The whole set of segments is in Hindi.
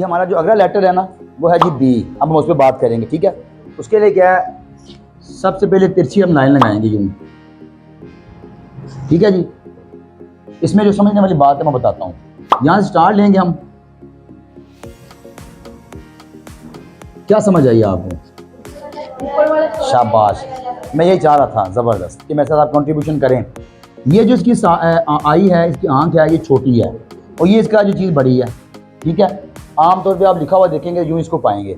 हमारा जो अगला लेटर है ना वो है जी बी। अब हम उस पर बात करेंगे, ठीक है। उसके लिए क्या है, सबसे पहले तिरछी हम लाइन लगाएंगे यूं, ठीक है जी। इसमें जो समझने वाली बात है मैं बताता हूँ। यहाँ से स्टार्ट लेंगे हम, क्या समझ आई आपको? शाबाश, मैं यही चाह रहा था ज़बरदस्त कि मेरे साथ आप कंट्रीब्यूशन करें। ये जो इसकी आई है, इसकी आंख है, ये छोटी है और ये इसका जो चीज़ बड़ी है, ठीक है। आमतौर पे आप लिखा हुआ देखेंगे यूँ इसको पाएंगे,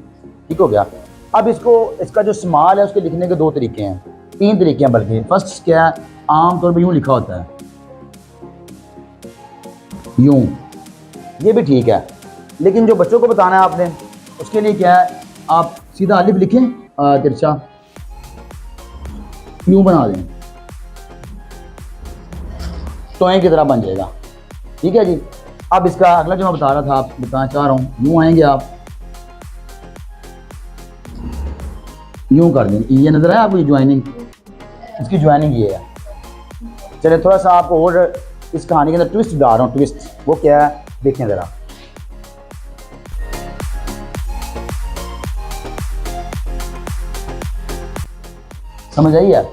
ठीक हो गया। अब इसको, इसका जो स्मॉल है उसके लिखने के दो तरीके हैं, तीन तरीके हैं बल्कि। फर्स्ट क्या है, आमतौर पे यूँ लिखा होता है, यूँ, ये भी ठीक है। लेकिन जो बच्चों को बताना है आपने, उसके लिए क्या है, आप सीधा अलिफ लिखें, तिरछा यूँ बना दें, टोए की तरह बन जाएगा, ठीक है जी। अब इसका अगला जो मैं बता रहा था, आप बताना चाह रहा हूँ, यूँ आएंगे आप, यूँ कर देंगे। ये नज़र आया आपको, ये ज्वाइनिंग, इसकी ज्वाइनिंग ये है। चलिए थोड़ा सा आपको और इस कहानी के अंदर ट्विस्ट डाल रहा हूँ। ट्विस्ट वो क्या है, देखें ज़रा। समझ आई है?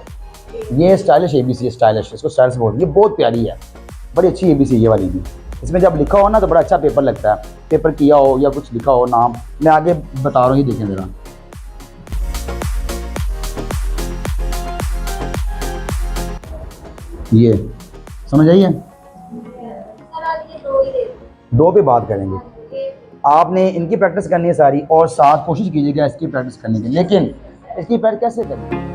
ये स्टाइलिश ABC है, स्टाइलिश, इसको स्टाइलिश बोलते हैं। ये बहुत प्यारी है, बड़ी अच्छी ABC ये वाली भी। इसमें जब लिखा हो ना तो बड़ा अच्छा पेपर लगता है, पेपर किया हो या कुछ लिखा हो नाम। मैं आगे बता रहा हूँ, ये देखें ज़रा। ये समझ आई है? दो पे बात करेंगे। आपने इनकी प्रैक्टिस करनी है सारी, और साथ कोशिश कीजिएगा इसकी प्रैक्टिस करने की। लेकिन इसकी प्रैक्टिस कैसे करनी है?